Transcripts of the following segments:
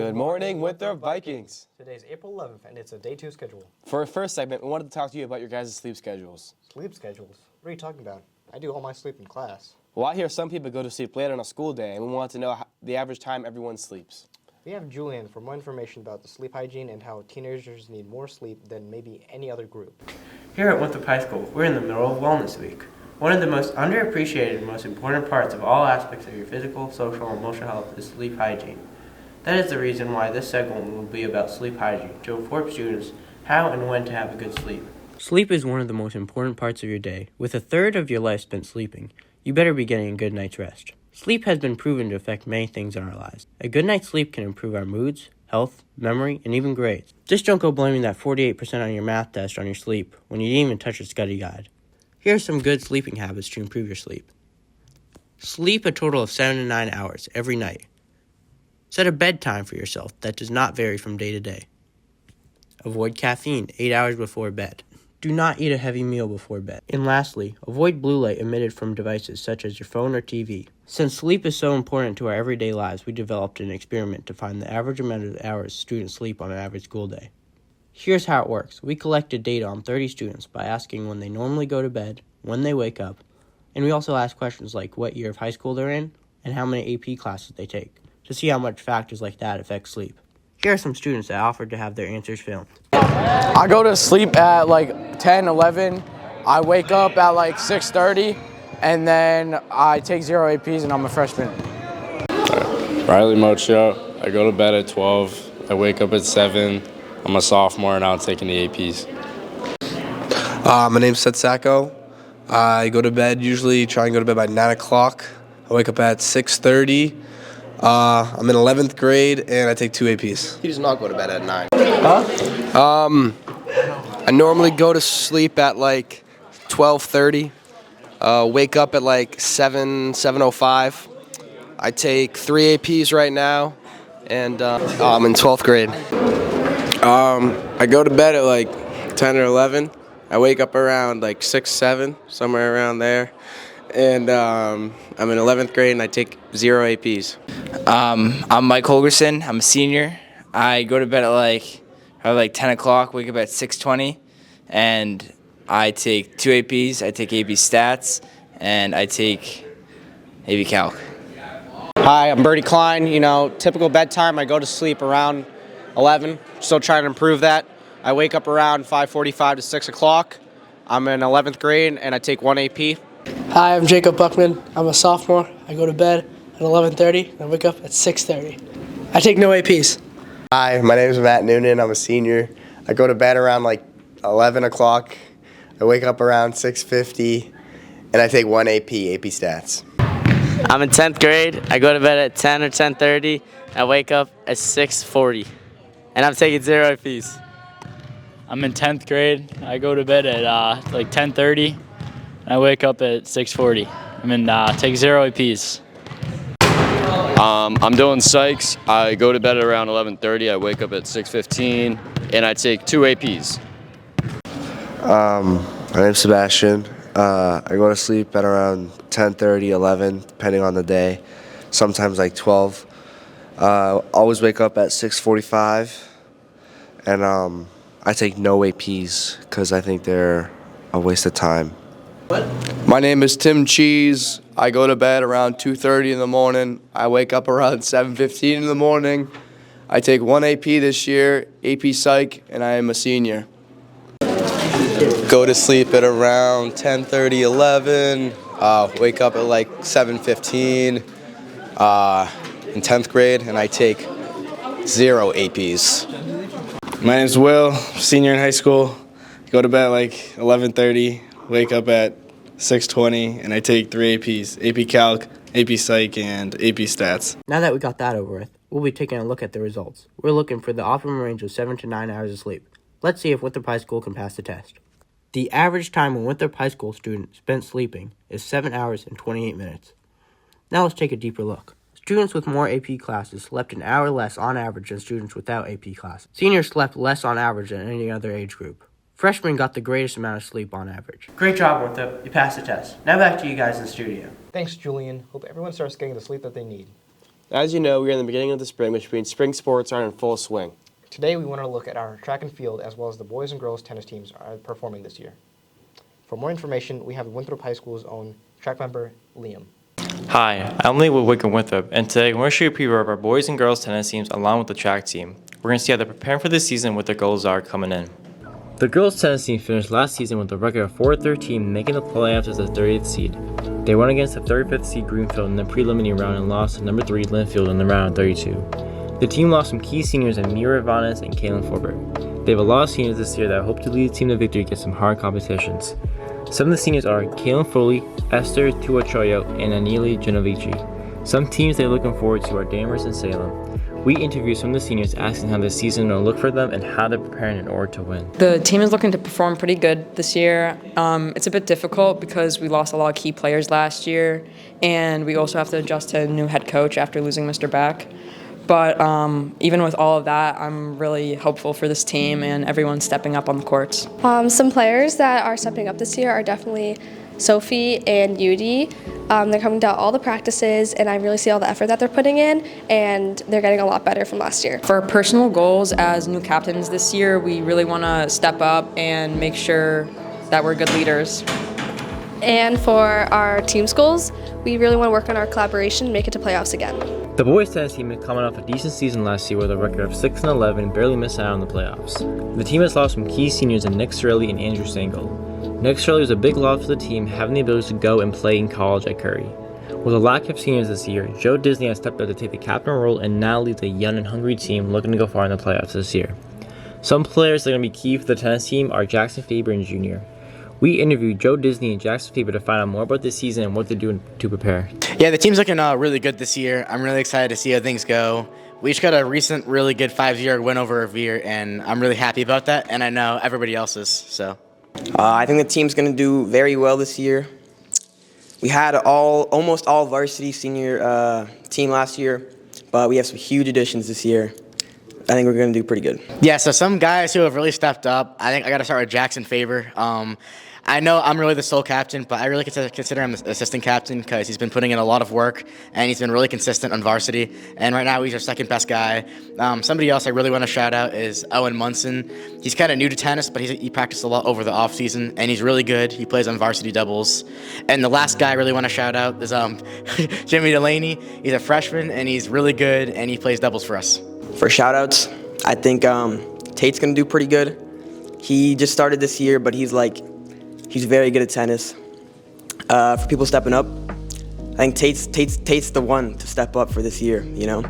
Good morning, Winthrop Vikings. Today's April 11th, and it's a day 2 schedule. For our first segment, we wanted to talk to you about your guys' sleep schedules. Sleep schedules? What are you talking about? I do all my sleep in class. Well, I hear some people go to sleep late on a school day, and we want to know the average time everyone sleeps. We have Julian for more information about the sleep hygiene and how teenagers need more sleep than maybe any other group. Here at Winthrop High School, we're in the middle of Wellness Week. One of the most underappreciated and most important parts of all aspects of your physical, social, and emotional health is sleep hygiene. That is the reason why this segment will be about sleep hygiene, to inform students how and when to have a good sleep. Sleep is one of the most important parts of your day. With a third of your life spent sleeping, you better be getting a good night's rest. Sleep has been proven to affect many things in our lives. A good night's sleep can improve our moods, health, memory, and even grades. Just don't go blaming that 48% on your math test on your sleep when you didn't even touch your study guide. Here are some good sleeping habits to improve your sleep. Sleep a total of 7 to 9 hours every night. Set a bedtime for yourself that does not vary from day to day. Avoid caffeine 8 hours before bed. Do not eat a heavy meal before bed. And lastly, avoid blue light emitted from devices such as your phone or TV. Since sleep is so important to our everyday lives, we developed an experiment to find the average amount of hours students sleep on an average school day. Here's how it works. We collected data on 30 students by asking when they normally go to bed, when they wake up, and we also asked questions like what year of high school they're in and how many AP classes they take to see how much factors like that affect sleep. Here are some students that offered to have their answers filmed. I go to sleep at like 10, 11. I wake up at like 6:30, and then I take 0 APs, and I'm a freshman. Riley Mocho. I go to bed at 12. I wake up at 7. I'm a sophomore now taking the APs. My name's Seth Sacco. I go to bed, usually try and go to bed by 9 o'clock. I wake up at 6:30. I'm in 11th grade, and I take 2 APs. He does not go to bed at 9. I normally go to sleep at like 12:30. Wake up at like 7:05. I take 3 APs right now, and I'm in 12th grade. I go to bed at like 10 or 11. I wake up around like 6, 7, somewhere around there. And I'm in 11th grade, and I take 0 APs. I'm Mike Holgerson. I'm a senior. I go to bed at like 10 o'clock, wake up at 6:20, and I take 2 APs. I take AP Stats, and I take AP Calc. Hi, I'm Bertie Klein. Typical bedtime, I go to sleep around 11. Still trying to improve that. I wake up around 5:45 to 6 o'clock. I'm in 11th grade, and I take 1 AP. Hi, I'm Jacob Buckman. I'm a sophomore. I go to bed at 11:30 and I wake up at 6:30. I take no APs. Hi, my name is Matt Noonan. I'm a senior. I go to bed around like 11 o'clock. I wake up around 6:50, and I take 1 AP Stats. I'm in 10th grade. I go to bed at 10 or 10:30. I wake up at 6:40, and I'm taking 0 APs. I'm in 10th grade. I go to bed at like 10:30. I wake up at 6:40. Take 0 APs. I'm Dylan Sykes. I go to bed at around 11:30. I wake up at 6:15, and I take 2 APs. My name's Sebastian. I go to sleep at around 10:30, 11, depending on the day. Sometimes like 12. Always wake up at 6:45, and I take no APs because I think they're a waste of time. My name is Tim Cheese. I go to bed around 2:30 in the morning. I wake up around 7:15 in the morning. I take 1 AP this year, AP Psych, and I am a senior. Go to sleep at around 10:30, 11. Wake up at like 7:15 in 10th grade, and I take 0 APs. My name's Will, senior in high school. Go to bed at like 11:30. Wake up at 6:20, and I take 3 APs, AP Calc, AP Psych, and AP Stats. Now that we got that over with, we'll be taking a look at the results. We're looking for the optimum range of 7 to 9 hours of sleep. Let's see if Winthrop High School can pass the test. The average time a Winthrop High School student spent sleeping is 7 hours and 28 minutes. Now let's take a deeper look. Students with more AP classes slept an hour less on average than students without AP classes. Seniors slept less on average than any other age group. Freshmen got the greatest amount of sleep on average. Great job, Winthrop. You passed the test. Now back to you guys in the studio. Thanks, Julian. Hope everyone starts getting the sleep that they need. As you know, we are in the beginning of the spring, which means spring sports are in full swing. Today we want to look at our track and field as well as the boys and girls tennis teams are performing this year. For more information, we have Winthrop High School's own track member, Liam. Hi, I'm Lee with Wake Up Winthrop, and today we're going to show you a preview of our boys and girls tennis teams along with the track team. We're going to see how they're preparing for the season, what their goals are coming in. The girls' tennis team finished last season with a record of 4-13, making the playoffs as the 30th seed. They won against the 35th seed Greenfield in the preliminary round and lost to number 3 Linfield in the round of 32. The team lost some key seniors in Mira Ivanas and Kaylin Forbert. They have a lot of seniors this year that hope to lead the team to victory against some hard competitions. Some of the seniors are Kaylin Foley, Esther Tuachoyo, and Anili Genovici. Some teams they're looking forward to are Danvers and Salem. We interviewed some of the seniors asking how the season will look for them and how they're preparing in order to win. The team is looking to perform pretty good this year. It's a bit difficult because we lost a lot of key players last year, and we also have to adjust to a new head coach after losing Mr. Back. But even with all of that, I'm really hopeful for this team and everyone stepping up on the courts. Some players that are stepping up this year are definitely Sophie and Yudi. They're coming to all the practices, and I really see all the effort that they're putting in, and they're getting a lot better from last year. For our personal goals as new captains this year, we really want to step up and make sure that we're good leaders. And for our team's goals, we really want to work on our collaboration and make it to playoffs again. The boys tennis team is coming off a decent season last year with a record of 6-11, barely missing out on the playoffs. The team has lost some key seniors in Nick Sorelli and Andrew Stengel. Nick Sorelli was a big loss for the team, having the ability to go and play in college at Curry. With a lack of seniors this year, Joe Disney has stepped up to take the captain role and now leads a young and hungry team looking to go far in the playoffs this year. Some players that are going to be key for the tennis team are Jackson Faber and Jr. We interviewed Joe Disney and Jackson Faber to find out more about this season and what they're doing to prepare. Yeah, the team's looking really good this year. I'm really excited to see how things go. We just got a recent really good 5-0 win over Revere, and I'm really happy about that, and I know everybody else is, so. I think the team's going to do very well this year. We had almost all varsity senior team last year, but we have some huge additions this year. I think we're going to do pretty good. Yeah, so some guys who have really stepped up, I think I got to start with Jackson Faber. I know I'm really the sole captain, but I really consider him the assistant captain because he's been putting in a lot of work, and he's been really consistent on varsity. And right now, he's our second best guy. Somebody else I really want to shout out is Owen Munson. He's kind of new to tennis, but he practiced a lot over the off season, and he's really good. He plays on varsity doubles. And the last guy I really want to shout out is Jimmy Delaney. He's a freshman, and he's really good, and he plays doubles for us. For shout-outs, I think Tate's going to do pretty good. He just started this year, but he's very good at tennis. For people stepping up, I think Tate's the one to step up for this year, you know?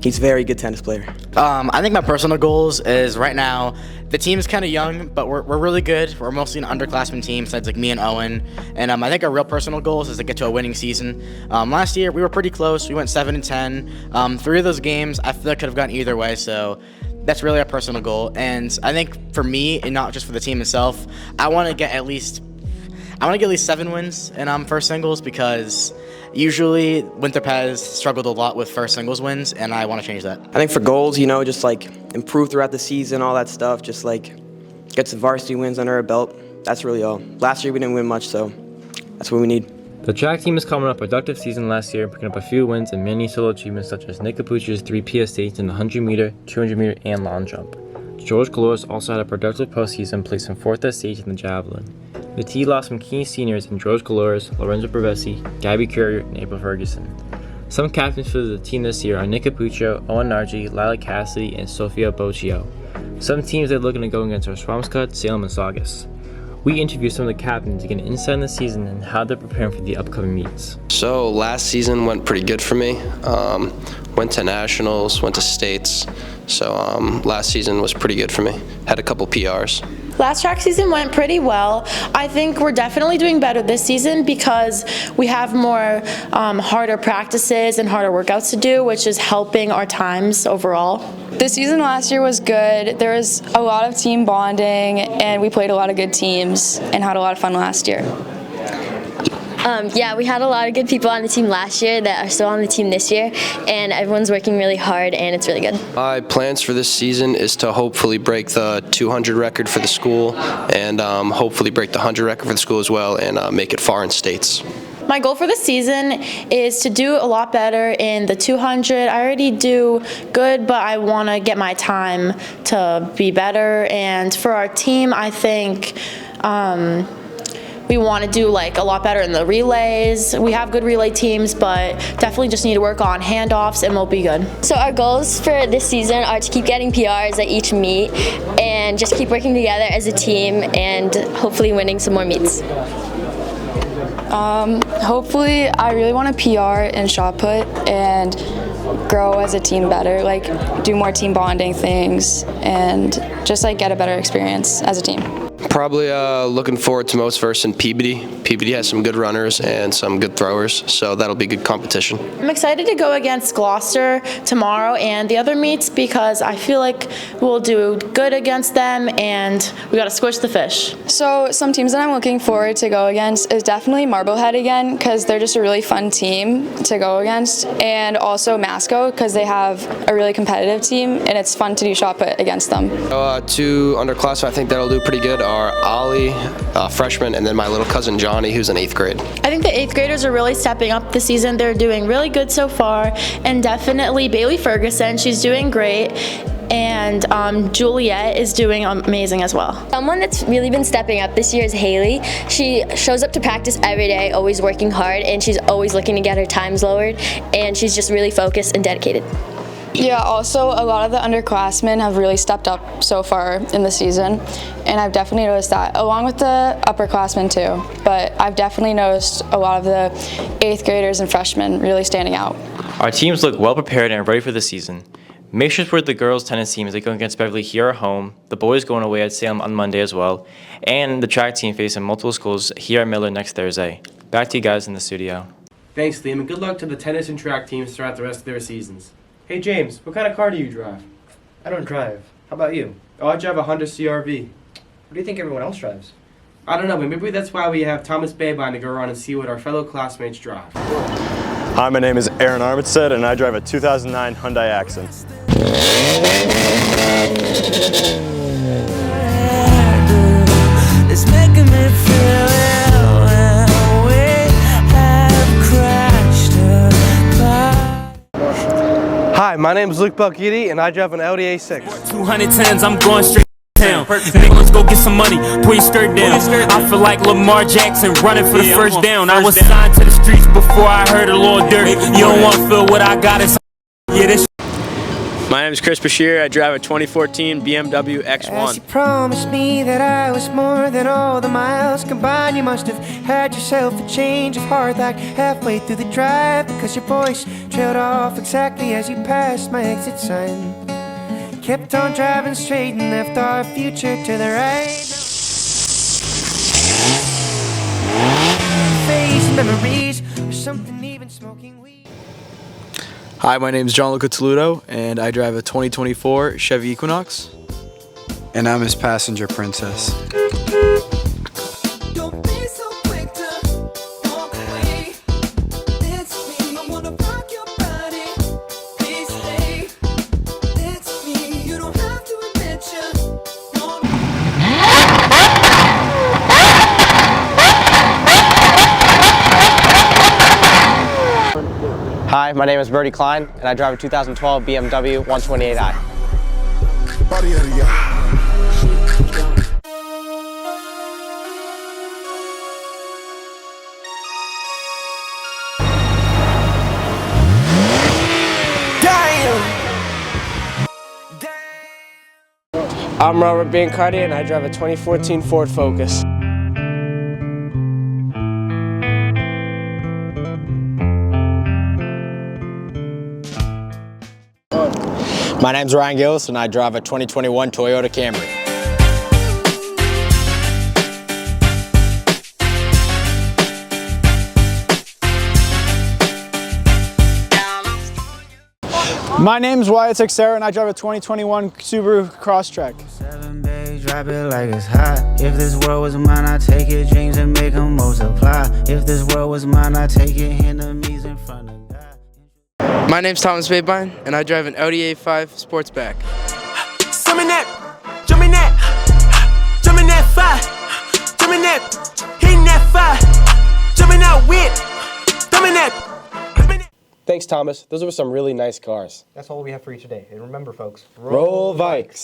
He's a very good tennis player. I think my personal goals is right now, the team is kind of young, but we're really good. We're mostly an underclassmen team, besides like me and Owen. And I think our real personal goals is to get to a winning season. Last year, we were pretty close. We went 7-10. 3 of those games, I feel like could have gone either way, so that's really our personal goal. And I think for me, and not just for the team itself, I want to get at least 7 wins in first singles, because usually Winthrop has struggled a lot with first singles wins, and I want to change that. I think for goals, you know, just like improve throughout the season, all that stuff, just like get some varsity wins under our belt. That's really all. Last year we didn't win much, so that's what we need. The track team is coming up a productive season last year, picking up a few wins and many solo achievements such as Nick Capucci's 3 PS8s in the 100-meter, 200-meter, and long jump. George Colores also had a productive postseason, placing 4th at state in the javelin. The team lost some key seniors in George Colores, Lorenzo Bravesi, Gabby Courier, and April Ferguson. Some captains for the team this year are Nick Capuccio, Owen Nargi, Lila Cassidy, and Sofia Boccio. Some teams they're looking to go against are Swampscott, Salem, and Saugus. We interviewed some of the captains to get an insight on the season and how they're preparing for the upcoming meets. So last season went pretty good for me. Went to nationals, went to states. So last season was pretty good for me. Had a couple PRs. Last track season went pretty well. I think we're definitely doing better this season because we have more harder practices and harder workouts to do, which is helping our times overall. The season last year was good. There was a lot of team bonding, and we played a lot of good teams and had a lot of fun last year. Yeah, we had a lot of good people on the team last year that are still on the team this year, and everyone's working really hard, and it's really good. My plans for this season is to hopefully break the 200 record for the school and hopefully break the 100 record for the school as well and make it far in states. My goal for the season is to do a lot better in the 200. I already do good, but I want to get my time to be better. And for our team, I think we want to do like a lot better in the relays. We have good relay teams, but definitely just need to work on handoffs and we'll be good. So our goals for this season are to keep getting PRs at each meet and just keep working together as a team and hopefully winning some more meets. Hopefully, I really want to PR in shot put and grow as a team better, like do more team bonding things and just like get a better experience as a team. Probably looking forward to most versus in Peabody. Peabody has some good runners and some good throwers, so that'll be good competition. I'm excited to go against Gloucester tomorrow and the other meets because I feel like we'll do good against them and we got to squish the fish. So some teams that I'm looking forward to go against is definitely Marblehead again because they're just a really fun team to go against, and also Masco because they have a really competitive team and it's fun to do shot put against them. Two underclassmen I think that'll do pretty good are Ollie, freshman, and then my little cousin Johnny, who's in 8th grade. I think the 8th graders are really stepping up this season. They're doing really good so far, and definitely Bailey Ferguson, she's doing great. And Juliet is doing amazing as well. Someone that's really been stepping up this year is Haley. She shows up to practice every day, always working hard, and she's always looking to get her times lowered, and she's just really focused and dedicated. Yeah, also a lot of the underclassmen have really stepped up so far in the season, and I've definitely noticed that, along with the upperclassmen too. But I've definitely noticed a lot of the 8th graders and freshmen really standing out. Our teams look well prepared and ready for the season. Make sure for the girls' tennis team as they go against Beverly here at home, the boys going away at Salem on Monday as well, and the track team facing multiple schools here at Miller next Thursday. Back to you guys in the studio. Thanks, Liam, and good luck to the tennis and track teams throughout the rest of their seasons. Hey, James, what kind of car do you drive? I don't drive. How about you? Oh, I drive a Honda CR-V. What do you think everyone else drives? I don't know, but maybe that's why we have Thomas Babine to go around and see what our fellow classmates drive. Hi, my name is Aaron Armitstead, and I drive a 2009 Hyundai Accent. It's making me feel well, we have crashed apart. Hi, my name is Luke Belgidi, and I drive an Audi A6. 210s, I'm going straight town. Nigga, let's go get some money. Put your skirt down. I feel like Lamar Jackson running for the first down. I was signed to the streets before I heard a little dirt. You don't want to feel what I got inside. Yeah, this. My name is Chris Bashir. I drive a 2014 BMW X1. As you promised me that I was more than all the miles combined, you must have had yourself a change of heart like halfway through the drive, because your voice trailed off exactly as you passed my exit sign. Kept on driving straight and left our future to the right. Face memories or something, even smoking weed. Hi, my name is Gianluca Toludo, and I drive a 2024 Chevy Equinox. And I'm his passenger princess. Hi, my name is Brody Klein, and I drive a 2012 BMW 128i. I'm Robert Biancardi, and I drive a 2014 Ford Focus. My name's Ryan Gillis, and I drive a 2021 Toyota Camry. My name's Wyatt Texera, and I drive a 2021 Subaru Crosstrek. Drop it like it's hot. If this world was mine, I'd take it. Dreams and make them multiply. If this world was mine, I'd take it. Enemies in front of God. My name's Thomas Babine, and I drive an Audi A5 Sportsback. Jump in that, jump in that, jump in that fire, jump in that, hitting that fire, jump in that whip. Thanks, Thomas. Those were some really nice cars. That's all we have for you today. And remember, folks, Roll Vikes.